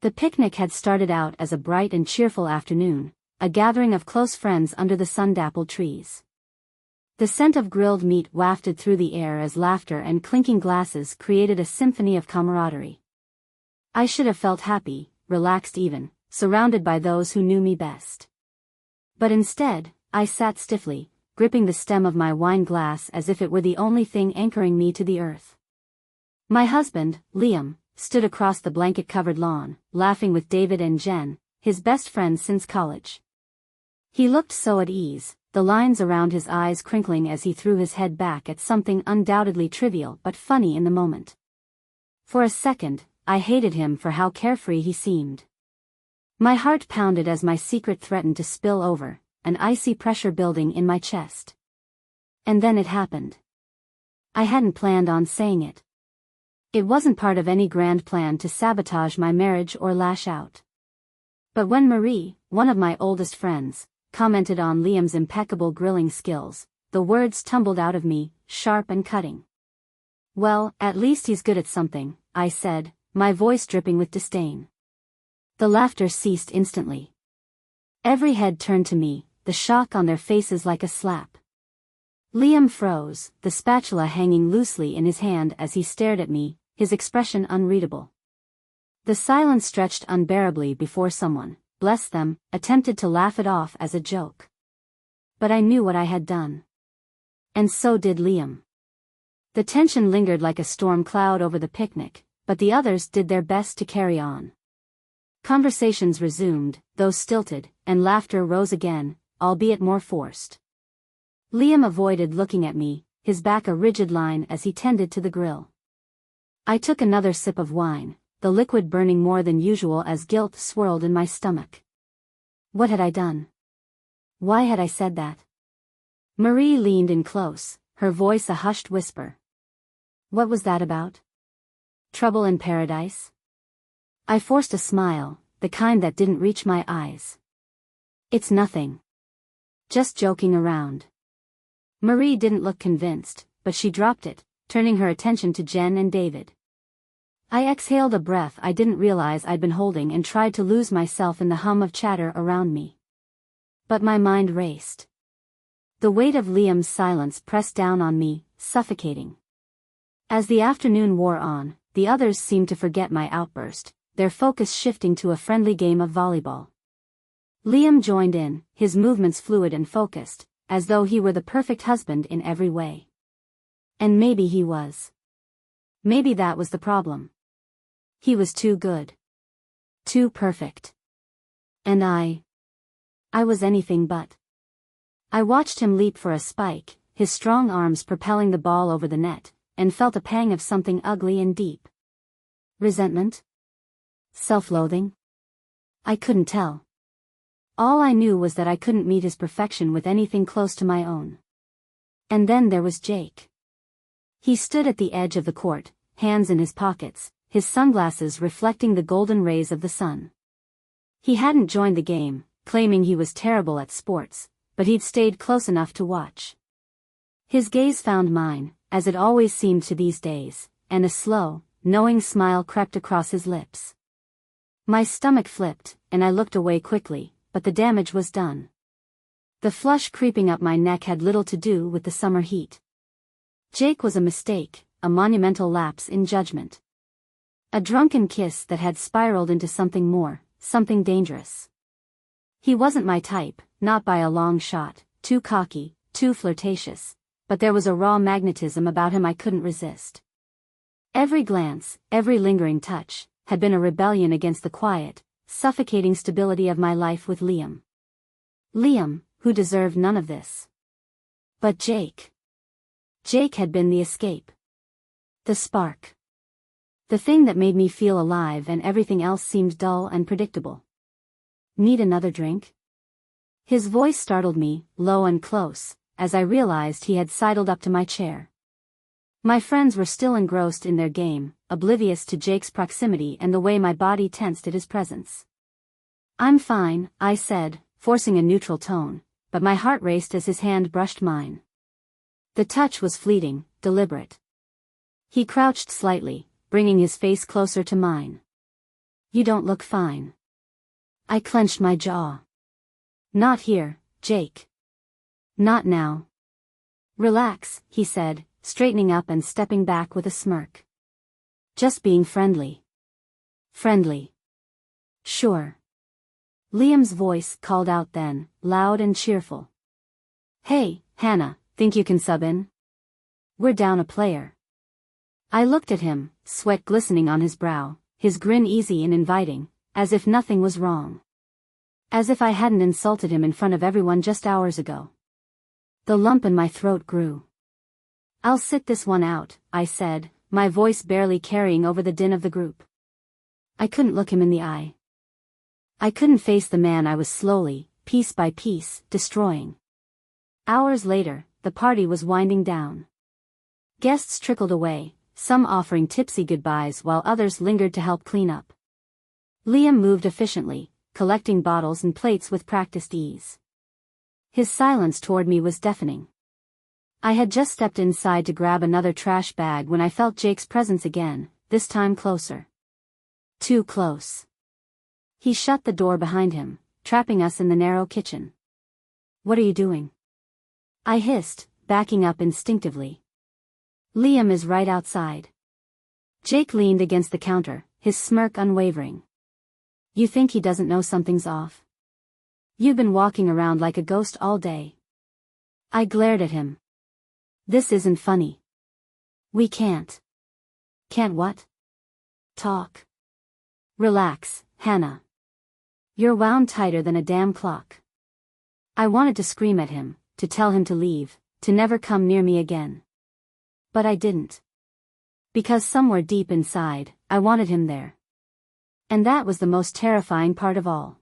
The picnic had started out as a bright and cheerful afternoon, a gathering of close friends under the sun-dappled trees. The scent of grilled meat wafted through the air as laughter and clinking glasses created a symphony of camaraderie. I should have felt happy, relaxed even, surrounded by those who knew me best. But instead, I sat stiffly, gripping the stem of my wine glass as if it were the only thing anchoring me to the earth. My husband, Liam, stood across the blanket-covered lawn, laughing with David and Jen, his best friends since college. He looked so at ease, the lines around his eyes crinkling as he threw his head back at something undoubtedly trivial but funny in the moment. For a second, I hated him for how carefree he seemed. My heart pounded as my secret threatened to spill over, an icy pressure building in my chest. And then it happened. I hadn't planned on saying it. It wasn't part of any grand plan to sabotage my marriage or lash out. But when Marie, one of my oldest friends, commented on Liam's impeccable grilling skills, the words tumbled out of me, sharp and cutting. "Well, at least he's good at something," I said, my voice dripping with disdain. The laughter ceased instantly. Every head turned to me, the shock on their faces like a slap. Liam froze, the spatula hanging loosely in his hand as he stared at me, his expression unreadable. The silence stretched unbearably before someone, bless them, attempted to laugh it off as a joke. But I knew what I had done. And so did Liam. The tension lingered like a storm cloud over the picnic, but the others did their best to carry on. Conversations resumed, though stilted, and laughter rose again, albeit more forced. Liam avoided looking at me, his back a rigid line as he tended to the grill. I took another sip of wine, the liquid burning more than usual as guilt swirled in my stomach. What had I done? Why had I said that? Marie leaned in close, her voice a hushed whisper. What was that about? Trouble in paradise? I forced a smile, the kind that didn't reach my eyes. It's nothing. Just joking around. Marie didn't look convinced, but she dropped it, turning her attention to Jen and David. I exhaled a breath I didn't realize I'd been holding and tried to lose myself in the hum of chatter around me. But my mind raced. The weight of Liam's silence pressed down on me, suffocating. As the afternoon wore on, the others seemed to forget my outburst, their focus shifting to a friendly game of volleyball. Liam joined in, his movements fluid and focused, as though he were the perfect husband in every way. And maybe he was. Maybe that was the problem. He was too good. Too perfect. And I was anything but. I watched him leap for a spike, his strong arms propelling the ball over the net, and felt a pang of something ugly and deep. Resentment? Self-loathing? I couldn't tell. All I knew was that I couldn't meet his perfection with anything close to my own. And then there was Jake. He stood at the edge of the court, hands in his pockets, his sunglasses reflecting the golden rays of the sun. He hadn't joined the game, claiming he was terrible at sports, but he'd stayed close enough to watch. His gaze found mine, as it always seemed to these days, and a slow, knowing smile crept across his lips. My stomach flipped, and I looked away quickly, but the damage was done. The flush creeping up my neck had little to do with the summer heat. Jake was a mistake, a monumental lapse in judgment. A drunken kiss that had spiraled into something more, something dangerous. He wasn't my type, not by a long shot, too cocky, too flirtatious, but there was a raw magnetism about him I couldn't resist. Every glance, every lingering touch, had been a rebellion against the quiet, suffocating stability of my life with Liam. Liam, who deserved none of this. But Jake. Jake had been the escape. The spark. The thing that made me feel alive and everything else seemed dull and predictable. Need another drink? His voice startled me, low and close, as I realized he had sidled up to my chair. My friends were still engrossed in their game, oblivious to Jake's proximity and the way my body tensed at his presence. I'm fine, I said, forcing a neutral tone, but my heart raced as his hand brushed mine. The touch was fleeting, deliberate. He crouched slightly, bringing his face closer to mine. You don't look fine. I clenched my jaw. Not here, Jake. Not now. Relax, he said, straightening up and stepping back with a smirk. Just being friendly. Friendly. Sure. Liam's voice called out then, loud and cheerful. Hey, Hannah, think you can sub in? We're down a player. I looked at him, sweat glistening on his brow, his grin easy and inviting, as if nothing was wrong. As if I hadn't insulted him in front of everyone just hours ago. The lump in my throat grew. I'll sit this one out, I said, my voice barely carrying over the din of the group. I couldn't look him in the eye. I couldn't face the man I was slowly, piece by piece, destroying. Hours later, the party was winding down. Guests trickled away, some offering tipsy goodbyes while others lingered to help clean up. Liam moved efficiently, collecting bottles and plates with practiced ease. His silence toward me was deafening. I had just stepped inside to grab another trash bag when I felt Jake's presence again, this time closer. Too close. He shut the door behind him, trapping us in the narrow kitchen. What are you doing? I hissed, backing up instinctively. Liam is right outside. Jake leaned against the counter, his smirk unwavering. You think he doesn't know something's off? You've been walking around like a ghost all day. I glared at him. This isn't funny. We can't. Can't what? Talk. Relax, Hannah. You're wound tighter than a damn clock. I wanted to scream at him, to tell him to leave, to never come near me again. But I didn't. Because somewhere deep inside, I wanted him there. And that was the most terrifying part of all.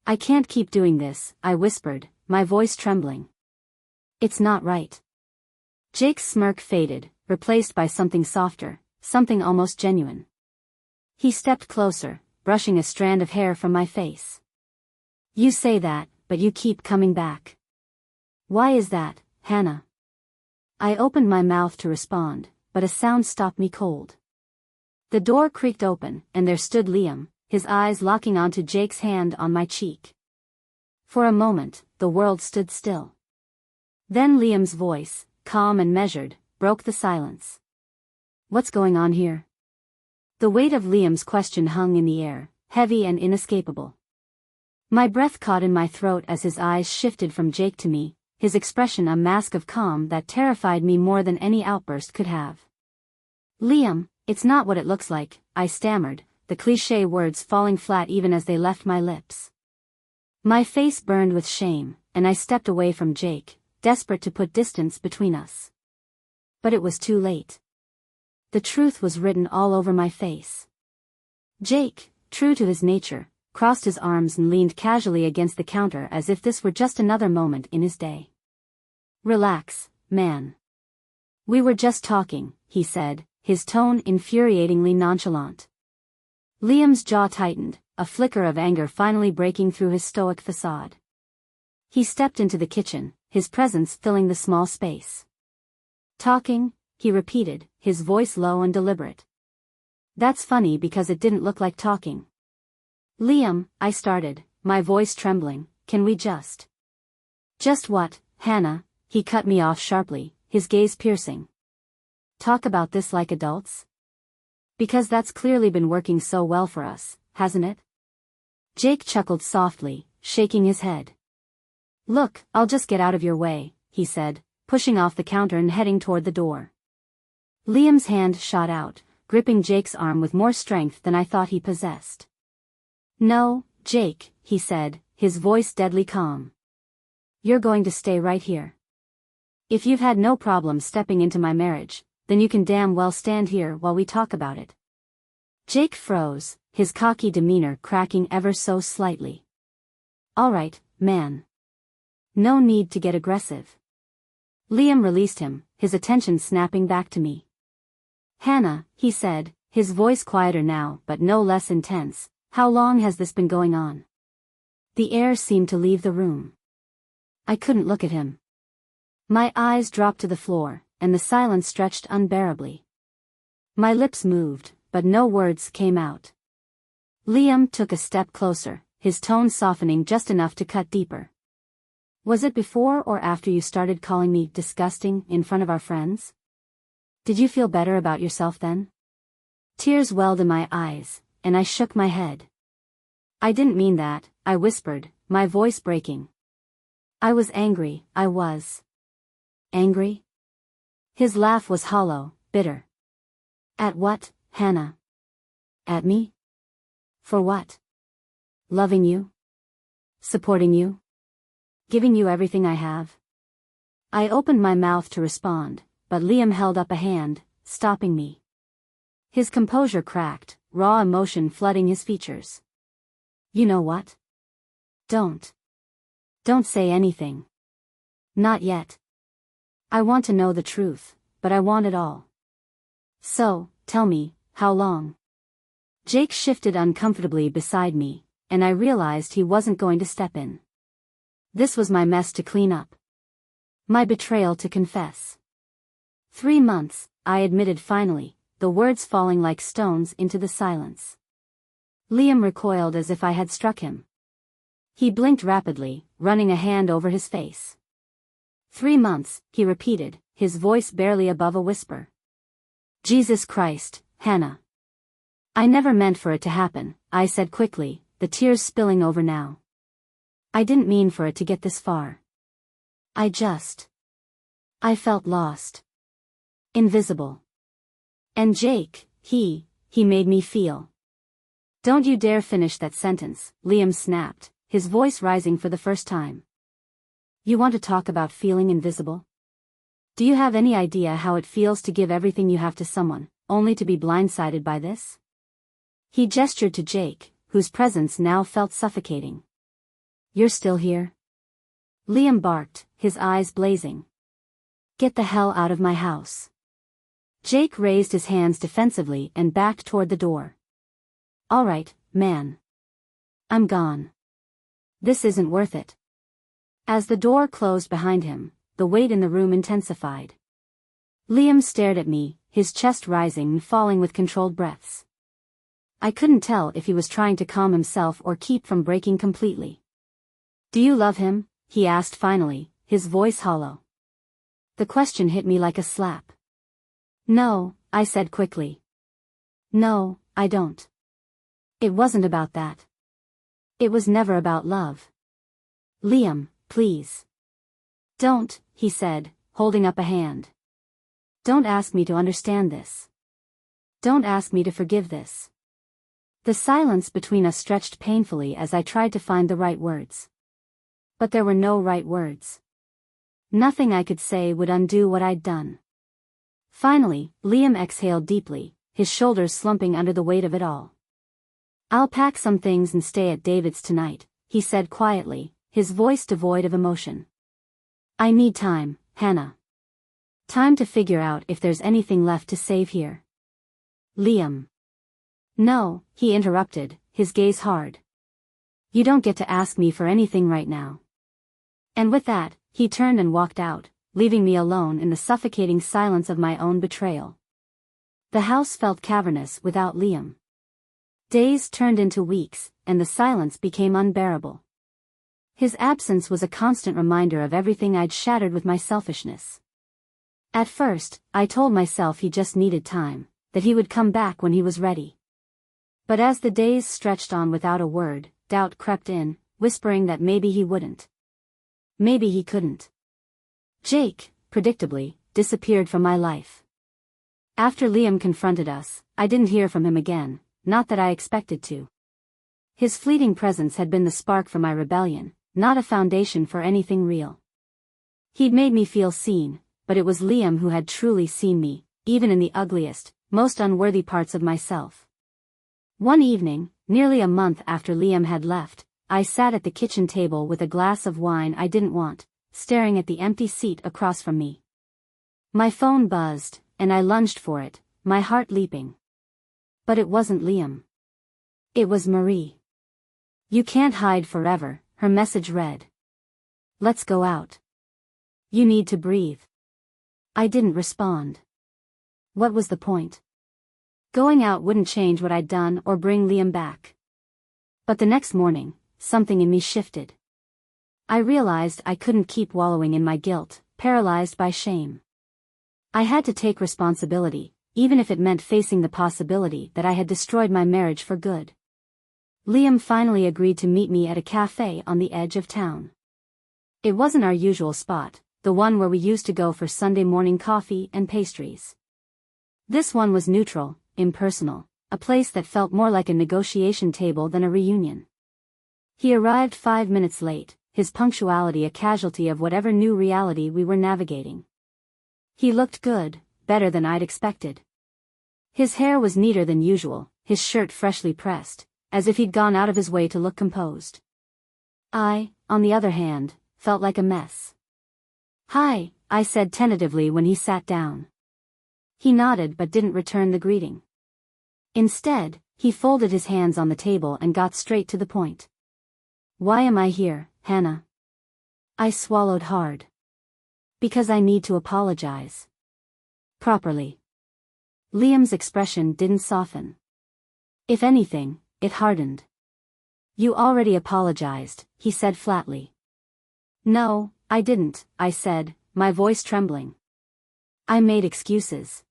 I can't keep doing this, I whispered, my voice trembling. It's not right. Jake's smirk faded, replaced by something softer, something almost genuine. He stepped closer, brushing a strand of hair from my face. You say that, but you keep coming back. Why is that, Hannah? I opened my mouth to respond, but a sound stopped me cold. The door creaked open, and there stood Liam, his eyes locking onto Jake's hand on my cheek. For a moment, the world stood still. Then Liam's voice, calm and measured, broke the silence. What's going on here? The weight of Liam's question hung in the air, heavy and inescapable. My breath caught in my throat as his eyes shifted from Jake to me, his expression a mask of calm that terrified me more than any outburst could have. Liam, it's not what it looks like, I stammered, the cliché words falling flat even as they left my lips. My face burned with shame, and I stepped away from Jake, desperate to put distance between us. But it was too late. The truth was written all over my face. Jake, true to his nature, crossed his arms and leaned casually against the counter as if this were just another moment in his day. Relax, man. We were just talking, he said, his tone infuriatingly nonchalant. Liam's jaw tightened, a flicker of anger finally breaking through his stoic facade. He stepped into the kitchen, his presence filling the small space. Talking, he repeated, his voice low and deliberate. That's funny because it didn't look like talking. Liam, I started, my voice trembling, can we just... Just what, Hannah? He cut me off sharply, his gaze piercing. Talk about this like adults? Because that's clearly been working so well for us, hasn't it? Jake chuckled softly, shaking his head. Look, I'll just get out of your way, he said, pushing off the counter and heading toward the door. Liam's hand shot out, gripping Jake's arm with more strength than I thought he possessed. No, Jake, he said, his voice deadly calm. You're going to stay right here. If you've had no problem stepping into my marriage, then you can damn well stand here while we talk about it. Jake froze, his cocky demeanor cracking ever so slightly. All right, man. No need to get aggressive. Liam released him, his attention snapping back to me. Hannah, he said, his voice quieter now but no less intense, how long has this been going on? The air seemed to leave the room. I couldn't look at him. My eyes dropped to the floor, and the silence stretched unbearably. My lips moved, but no words came out. Liam took a step closer, his tone softening just enough to cut deeper. Was it before or after you started calling me disgusting in front of our friends? Did you feel better about yourself then? Tears welled in my eyes, and I shook my head. I didn't mean that, I whispered, my voice breaking. I was angry, I was. Angry? His laugh was hollow, bitter. At what, Hannah? At me? For what? Loving you? Supporting you? Giving you everything I have? I opened my mouth to respond, but Liam held up a hand, stopping me. His composure cracked, raw emotion flooding his features. You know what? Don't say anything. Not yet. I want to know the truth, but I want it all. So, tell me, how long? Jake shifted uncomfortably beside me, and I realized he wasn't going to step in. This was my mess to clean up. My betrayal to confess. 3 months, I admitted finally, the words falling like stones into the silence. Liam recoiled as if I had struck him. He blinked rapidly, running a hand over his face. 3 months, he repeated, his voice barely above a whisper. Jesus Christ, Hannah. I never meant for it to happen, I said quickly, the tears spilling over now. I didn't mean for it to get this far. I felt lost. Invisible. And Jake, he made me feel. Don't you dare finish that sentence, Liam snapped, his voice rising for the first time. You want to talk about feeling invisible? Do you have any idea how it feels to give everything you have to someone, only to be blindsided by this? He gestured to Jake, whose presence now felt suffocating. You're still here? Liam barked, his eyes blazing. Get the hell out of my house. Jake raised his hands defensively and backed toward the door. All right, man. I'm gone. This isn't worth it. As the door closed behind him, the weight in the room intensified. Liam stared at me, his chest rising and falling with controlled breaths. I couldn't tell if he was trying to calm himself or keep from breaking completely. Do you love him? He asked finally, his voice hollow. The question hit me like a slap. No, I said quickly. No, I don't. It wasn't about that. It was never about love. Liam, please. Don't, he said, holding up a hand. Don't ask me to understand this. Don't ask me to forgive this. The silence between us stretched painfully as I tried to find the right words. But there were no right words. Nothing I could say would undo what I'd done. Finally, Liam exhaled deeply, his shoulders slumping under the weight of it all. I'll pack some things and stay at David's tonight, he said quietly, his voice devoid of emotion. I need time, Hannah. Time to figure out if there's anything left to save here. Liam. No, he interrupted, his gaze hard. You don't get to ask me for anything right now. And with that, he turned and walked out, leaving me alone in the suffocating silence of my own betrayal. The house felt cavernous without Liam. Days turned into weeks, and the silence became unbearable. His absence was a constant reminder of everything I'd shattered with my selfishness. At first, I told myself he just needed time, that he would come back when he was ready. But as the days stretched on without a word, doubt crept in, whispering that maybe he wouldn't. Maybe he couldn't. Jake, predictably, disappeared from my life. After Liam confronted us, I didn't hear from him again, not that I expected to. His fleeting presence had been the spark for my rebellion, not a foundation for anything real. He'd made me feel seen, but it was Liam who had truly seen me, even in the ugliest, most unworthy parts of myself. One evening, nearly a month after Liam had left, I sat at the kitchen table with a glass of wine I didn't want, staring at the empty seat across from me. My phone buzzed, and I lunged for it, my heart leaping. But it wasn't Liam. It was Marie. You can't hide forever, her message read. Let's go out. You need to breathe. I didn't respond. What was the point? Going out wouldn't change what I'd done or bring Liam back. But the next morning, something in me shifted. I realized I couldn't keep wallowing in my guilt, paralyzed by shame. I had to take responsibility, even if it meant facing the possibility that I had destroyed my marriage for good. Liam finally agreed to meet me at a cafe on the edge of town. It wasn't our usual spot, the one where we used to go for Sunday morning coffee and pastries. This one was neutral, impersonal, a place that felt more like a negotiation table than a reunion. He arrived 5 minutes late, his punctuality a casualty of whatever new reality we were navigating. He looked good, better than I'd expected. His hair was neater than usual, his shirt freshly pressed, as if he'd gone out of his way to look composed. I, on the other hand, felt like a mess. "Hi," I said tentatively when he sat down. He nodded but didn't return the greeting. Instead, he folded his hands on the table and got straight to the point. "Why am I here, Hannah?" I swallowed hard. "Because I need to apologize. Properly." Liam's expression didn't soften. If anything, it hardened. "You already apologized," he said flatly. "No, I didn't," I said, my voice trembling. "I made excuses.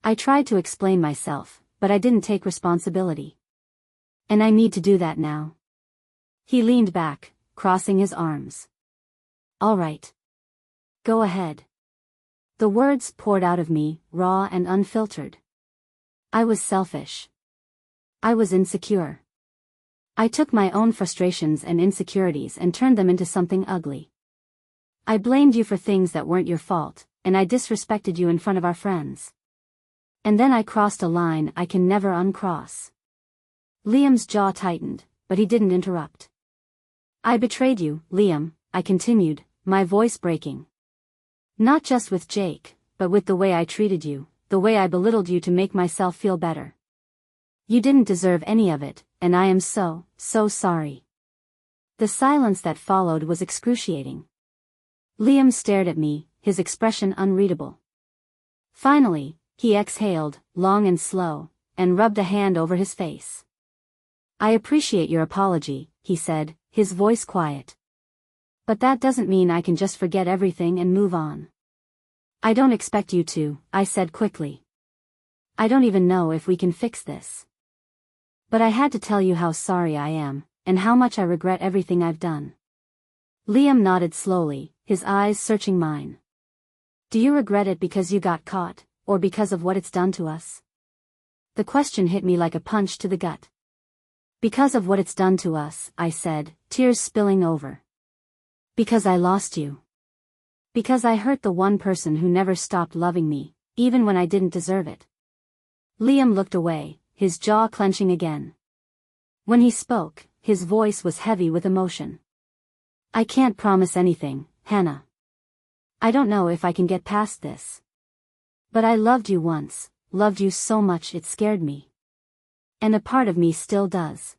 I tried to explain myself, but I didn't take responsibility. And I need to do that now." He leaned back, crossing his arms. "All right. Go ahead." The words poured out of me, raw and unfiltered. I was selfish. I was insecure. I took my own frustrations and insecurities and turned them into something ugly. I blamed you for things that weren't your fault, and I disrespected you in front of our friends. And then I crossed a line I can never uncross. Liam's jaw tightened, but he didn't interrupt. "I betrayed you, Liam," I continued, my voice breaking. "Not just with Jake, but with the way I treated you, the way I belittled you to make myself feel better. You didn't deserve any of it, and I am so sorry." The silence that followed was excruciating. Liam stared at me, his expression unreadable. Finally, he exhaled, long and slow, and rubbed a hand over his face. "I appreciate your apology," he said, his voice quiet. "But that doesn't mean I can just forget everything and move on." "I don't expect you to," I said quickly. "I don't even know if we can fix this. But I had to tell you how sorry I am, and how much I regret everything I've done." Liam nodded slowly, his eyes searching mine. "Do you regret it because you got caught, or because of what it's done to us?" The question hit me like a punch to the gut. "Because of what it's done to us," I said, tears spilling over. "Because I lost you. Because I hurt the one person who never stopped loving me, even when I didn't deserve it." Liam looked away, his jaw clenching again. When he spoke, his voice was heavy with emotion. "I can't promise anything, Hannah. I don't know if I can get past this. But I loved you once, loved you so much it scared me. And a part of me still does."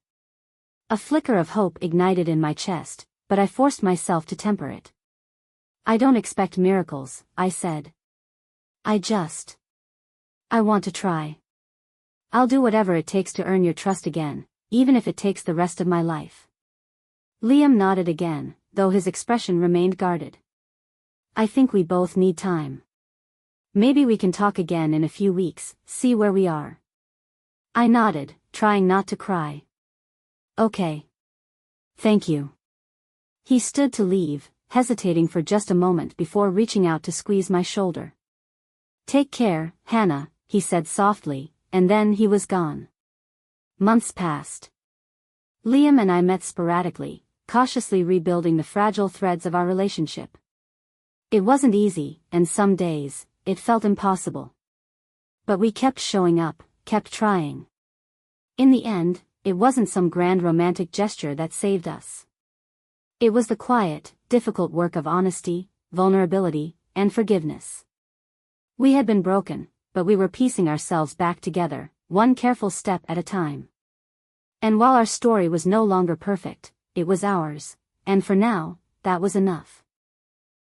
A flicker of hope ignited in my chest, but I forced myself to temper it. "I don't expect miracles," I said. I want to try. I'll do whatever it takes to earn your trust again, even if it takes the rest of my life." Liam nodded again, though his expression remained guarded. "I think we both need time. Maybe we can talk again in a few weeks, see where we are." I nodded, trying not to cry. "Okay. Thank you." He stood to leave, hesitating for just a moment before reaching out to squeeze my shoulder. "Take care, Hannah," he said softly, and then he was gone. Months passed. Liam and I met sporadically, cautiously rebuilding the fragile threads of our relationship. It wasn't easy, and some days, it felt impossible. But we kept showing up, kept trying. In the end, it wasn't some grand romantic gesture that saved us. It was the quiet, difficult work of honesty, vulnerability, and forgiveness. We had been broken, but we were piecing ourselves back together, one careful step at a time. And while our story was no longer perfect, it was ours, and for now, that was enough.